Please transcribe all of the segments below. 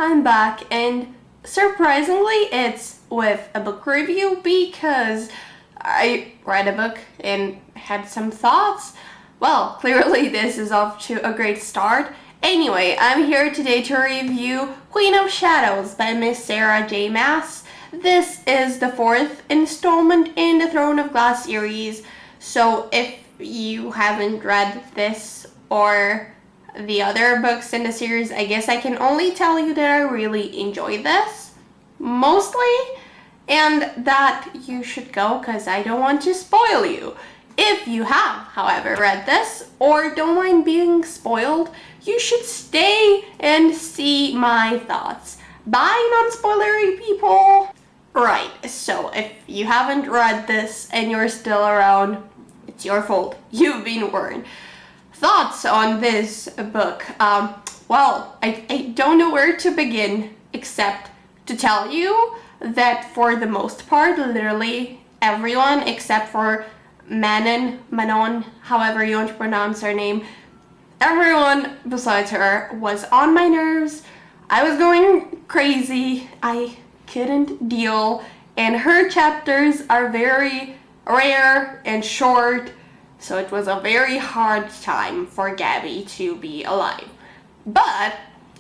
I'm back, and surprisingly it's with a book review because I read a book and had some thoughts. Well, clearly this is off to a great start. Anyway, I'm here today to review Queen of Shadows by Miss Sarah J. Maas. This is the fourth installment in the Throne of Glass series, so if you haven't read this or the other books in the series, I guess I can only tell you that I really enjoy this, mostly, and that you should go because I don't want to spoil you. If you have, however, read this or don't mind being spoiled, you should stay and see my thoughts. Bye, non-spoilery people! Right, so if you haven't read this and you're still around, it's your fault. You've been warned. Thoughts on this book? Well, I don't know where to begin except to tell you that for the most part, literally everyone except for Manon, however you want to pronounce her name, everyone besides her was on my nerves. I was going crazy. I couldn't deal, and her chapters are very rare and short, so it was a very hard time for Gabby to be alive. But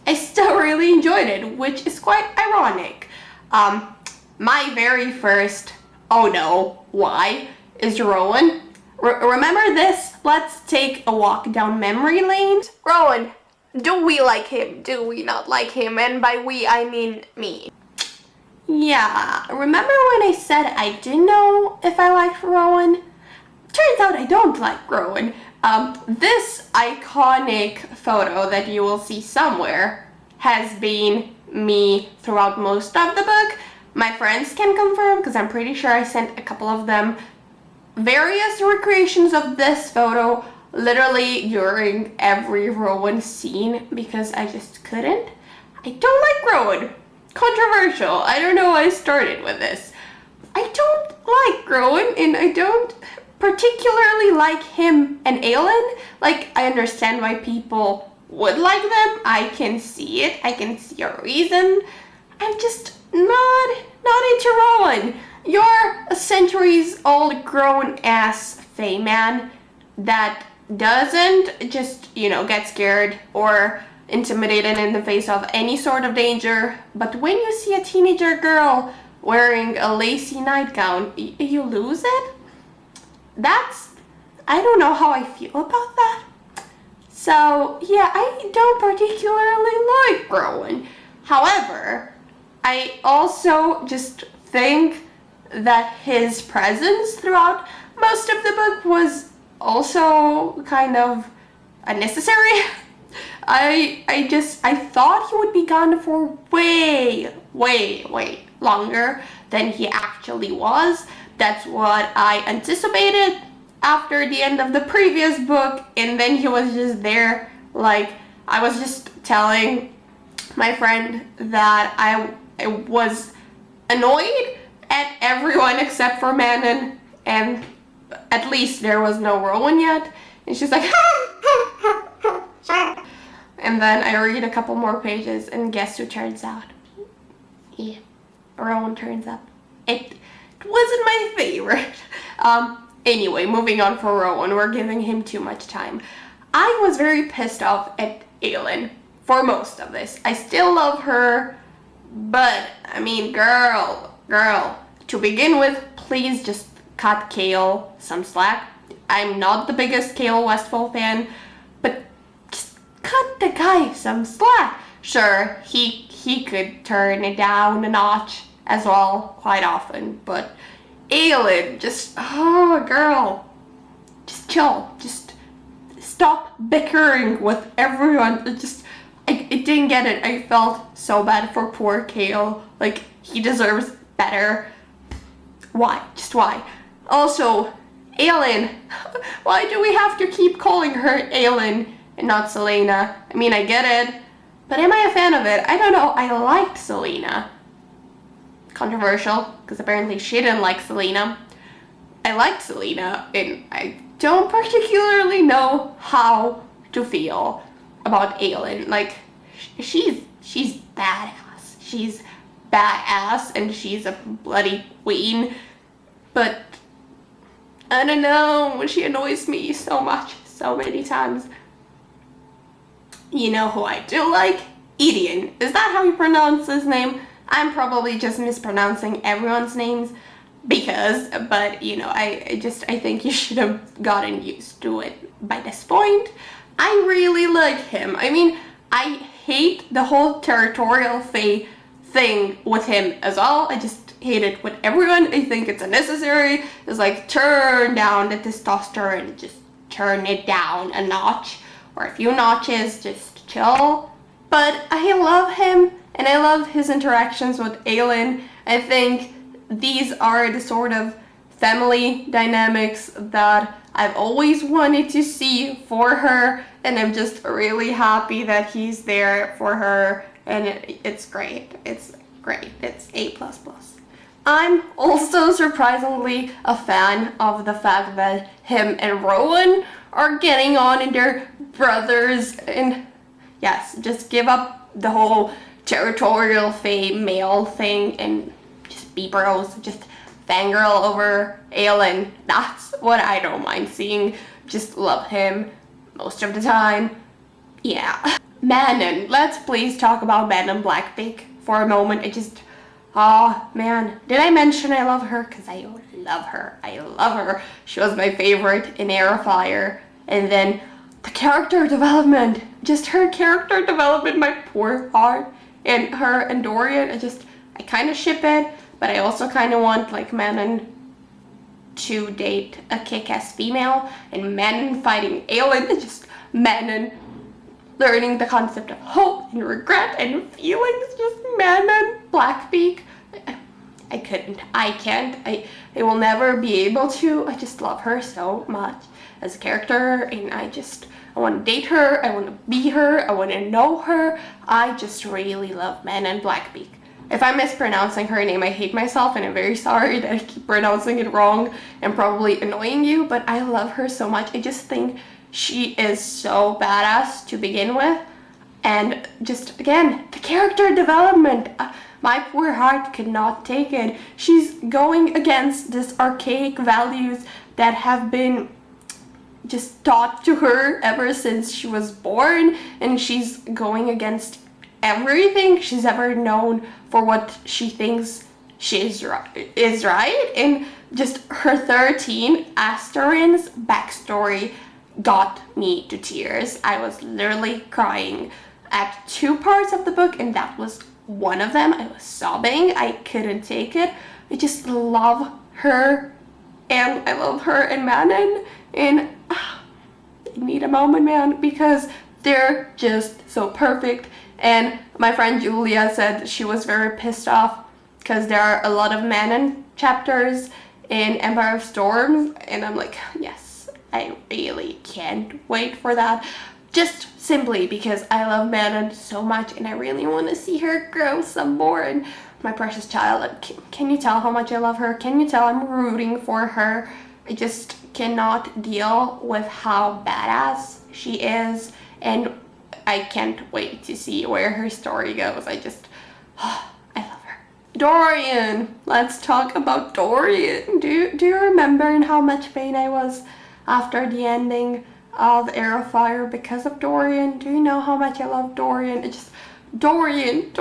I still really enjoyed it, which is quite ironic. My very first, oh no, why, is Rowan. Remember this? Let's take a walk down memory lane. Rowan, do we like him? Do we not like him? And by we, I mean me. Yeah, remember when I said I didn't know if I liked Rowan? Turns out I don't like Rowan. This iconic photo that you will see somewhere has been me throughout most of the book. My friends can confirm because I'm pretty sure I sent a couple of them various recreations of this photo literally during every Rowan scene because I just couldn't. I don't like Rowan. Controversial. I don't know why I started with this. I don't like Rowan, and I don't particularly like him and Aelin. Like, I understand why people would like them. I can see it. I can see a reason. I'm just not into Rowan. You're a centuries-old grown-ass fae man that doesn't just, get scared or intimidated in the face of any sort of danger, but when you see a teenager girl wearing a lacy nightgown, you lose it? I don't know how I feel about that. So yeah, I don't particularly like Rowan. However, I also just think that his presence throughout most of the book was also kind of unnecessary. I thought he would be gone for way longer than he actually was. That's what I anticipated after the end of the previous book, and then he was just there. Like, I was just telling my friend that I was annoyed at everyone except for Manon, and at least there was no Rowan yet, and she's like and then I read a couple more pages, and guess who turns out? Yeah, Rowan turns up. It wasn't my favorite. Anyway, moving on for Rowan, we're giving him too much time. I was very pissed off at Aelin for most of this. I still love her, but I mean, girl, to begin with, please just cut Chaol some slack. I'm not the biggest Chaol Westfall fan, but just cut the guy some slack. Sure, he could turn it down a notch as well quite often, but Aelin, just, oh girl, just chill, just stop bickering with everyone. I didn't get it. I felt so bad for poor Chaol. Like, he deserves better. Why? Just why? Also, Aelin, why do we have to keep calling her Aelin and not Selena? I mean, I get it, but am I a fan of it? I don't know. I liked Selena. Controversial, because apparently she didn't like Selena. I liked Selena, and I don't particularly know how to feel about Aelin. Like, she's bad. she's badass and she's a bloody queen. But I don't know, she annoys me so much, so many times. You know who I do like? Idian. Is that how you pronounce his name? I'm probably just mispronouncing everyone's names but you know, I think you should have gotten used to it by this point. I really like him. I mean, I hate the whole territorial thing with him as well. I just hate it with everyone. I think it's unnecessary. It's like, turn down the testosterone, just turn it down a notch or a few notches, just chill. But I love him and I love his interactions with Aelin. I think these are the sort of family dynamics that I've always wanted to see for her, and I'm just really happy that he's there for her, and it's great. It's great. It's A++. I'm also surprisingly a fan of the fact that him and Rowan are getting on and they're brothers, and yes, just give up the whole territorial male thing and just be bros, just fangirl over Aelin. That's what I don't mind seeing. Just love him most of the time. Yeah. Manon. Let's please talk about Manon Blackbeak for a moment. Oh man, did I mention I love her? Because I love her. I love her. She was my favorite in Air of Fire. And then the character development. Just her character development, my poor heart. And her and Dorian, I kind of ship it, but I also kind of want like Manon to date a kick-ass female, and Manon fighting Aelin, and just Manon learning the concept of hope and regret and feelings, just Manon Blackbeak. I can't, I will never be able to. I just love her so much as a character, and I want to date her, I want to be her, I want to know her. I just really love Manon Blackbeak. If I'm mispronouncing her name, I hate myself, and I'm very sorry that I keep pronouncing it wrong and probably annoying you, but I love her so much. I just think she is so badass to begin with, and just, again, the character development. My poor heart could not take it. She's going against this archaic values that have been just taught to her ever since she was born, and she's going against everything she's ever known for what she thinks is right. And just her 13 Asterin's backstory got me to tears. I was literally crying at 2 parts of the book, and that was one of them. I was sobbing. I couldn't take it. I just love her, and I love her and Manon, and I need a moment, man, because they're just so perfect. And my friend Julia said she was very pissed off because there are a lot of Manon chapters in Empire of Storms, and I'm like, yes, I really can't wait for that. Just simply because I love Manon so much, and I really want to see her grow some more. And my precious child, can you tell how much I love her? Can you tell I'm rooting for her? I just cannot deal with how badass she is, and I can't wait to see where her story goes. I love her. Dorian. Let's talk about Dorian. Do you remember in how much pain I was after the ending of Air of Fire because of Dorian? Do you know how much I love Dorian? Dorian.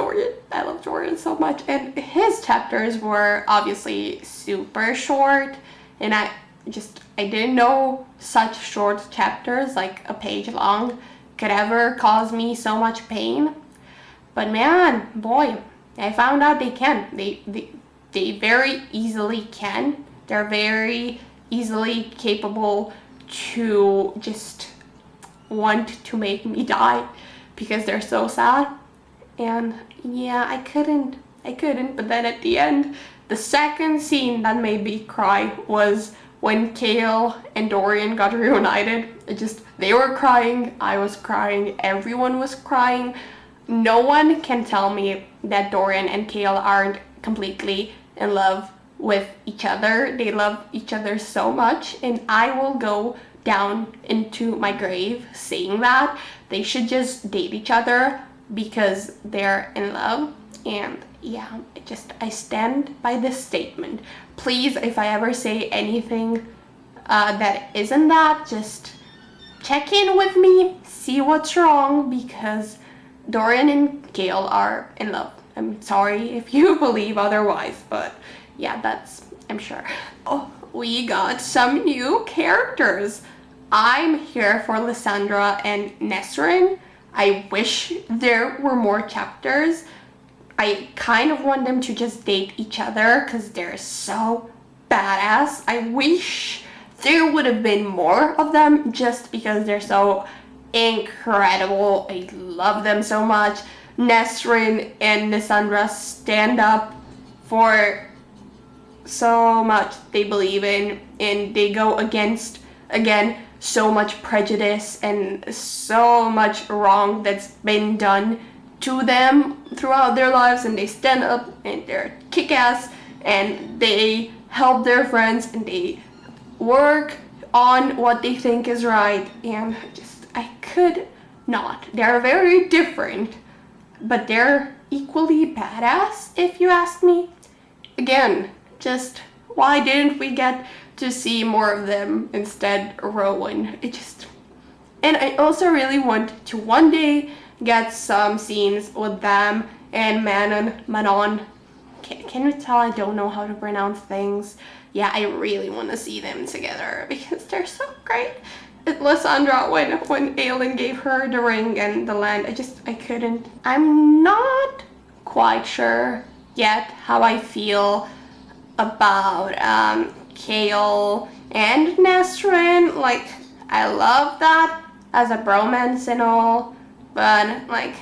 I love Dorian so much. And his chapters were obviously super short, and I didn't know such short chapters, like a page long, could ever cause me so much pain. But man, boy, I found out they can. They very easily can. They're very easily capable to just want to make me die because they're so sad. And yeah, I couldn't, but then at the end, the second scene that made me cry was when Kale and Dorian got reunited. They were crying, I was crying, everyone was crying. No one can tell me that Dorian and Kale aren't completely in love with each other. They love each other so much, and I will go down into my grave saying that they should just date each other because they're in love. And yeah, I stand by this statement. Please, if I ever say anything that isn't that, just check in with me, see what's wrong, because Dorian and Gale are in love. I'm sorry if you believe otherwise, but yeah, that's, I'm sure. Oh, we got some new characters. I'm here for Lysandra and Nesrin. I wish there were more chapters. I kind of want them to just date each other because they're so badass. I wish there would have been more of them just because they're so incredible. I love them so much. Nesrin and Lysandra stand up for so much they believe in, and they go against, again, so much prejudice and so much wrong that's been done to them throughout their lives, and they stand up and they're kick-ass and they help their friends and they work on what they think is right. And I could not. They're very different, but they're equally badass if you ask me. Again, just why didn't we get to see more of them instead? Rowan, and I also really want to one day get some scenes with them and Manon. Can you tell I don't know how to pronounce things? Yeah, I really want to see them together because they're so great. Lysandra, when Aelin gave her the ring and the land, I couldn't. I'm not quite sure yet how I feel about Kale and Nesrin. Like, I love that as a bromance and all, but like,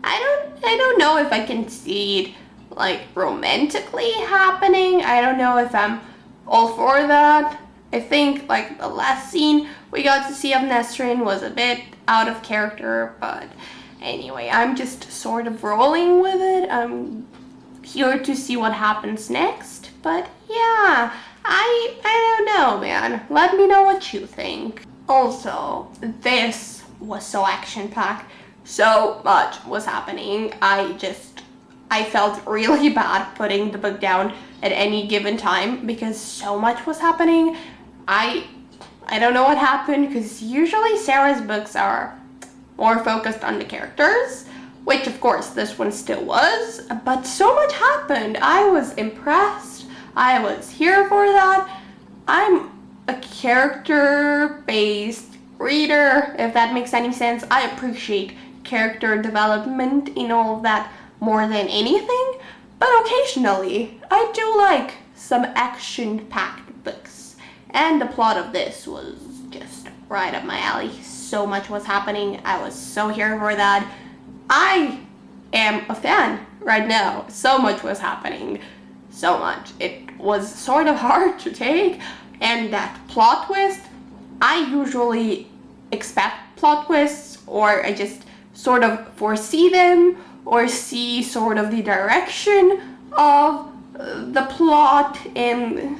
I don't know if I can see it like romantically happening. I don't know if I'm all for that. I think like the last scene we got to see of Nesrin was a bit out of character, but anyway, I'm just sort of rolling with it. I'm here to see what happens next, but yeah, I don't know, man. Let me know what you think. Also, this was so action-packed. So much was happening. I felt really bad putting the book down at any given time because so much was happening. I don't know what happened, because usually Sarah's books are more focused on the characters, which of course this one still was, but so much happened. I was impressed. I was here for that. I'm a character-based reader, if that makes any sense. I appreciate character development in all of that more than anything, but occasionally I do like some action-packed books, and the plot of this was just right up my alley. So much was happening. I was so here for that. I am a fan right now. So much was happening. So much. It was sort of hard to take, and that plot twist, I usually expect plot twists, or I just sort of foresee them, or see sort of the direction of the plot, and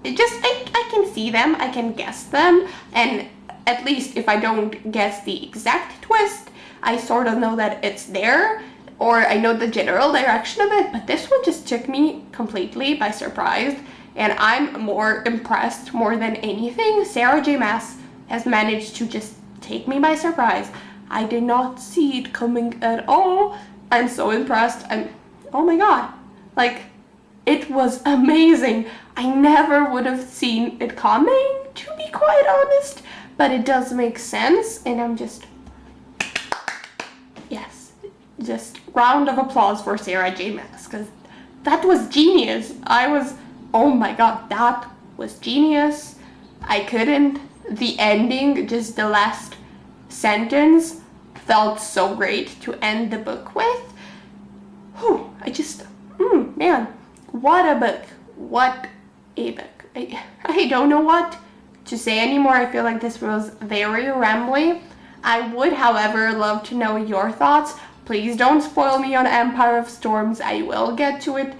I can see them, I can guess them, and at least if I don't guess the exact twist, I sort of know that it's there, or I know the general direction of it. But this one just took me completely by surprise, and I'm more impressed more than anything. Sarah J. Maas has managed to just take me by surprise. I did not see it coming at all. I'm so impressed. Oh my god, like, it was amazing. I never would have seen it coming, to be quite honest, but it does make sense, and I'm just, yes, just round of applause for Sarah J. Maas, because that was genius. Oh my god, that was genius. I couldn't, the ending, just the last sentence felt so great to end the book with. Whew, man, what a book. What a book. I don't know what to say anymore. I feel like this was very rambly. I would, however, love to know your thoughts. Please don't spoil me on Empire of Storms. I will get to it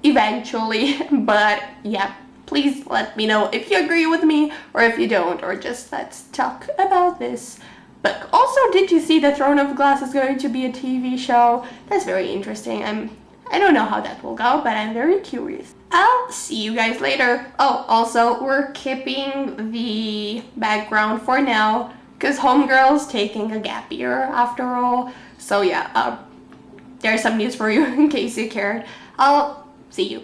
eventually, but yeah, please let me know if you agree with me or if you don't, or just let's talk about this book. Also, did you see The Throne of Glass is going to be a TV show? That's very interesting. I don't know how that will go, but I'm very curious. I'll see you guys later. Oh, also, we're keeping the background for now because Homegirl's taking a gap year after all. So yeah, there's some news for you in case you cared. I'll see you.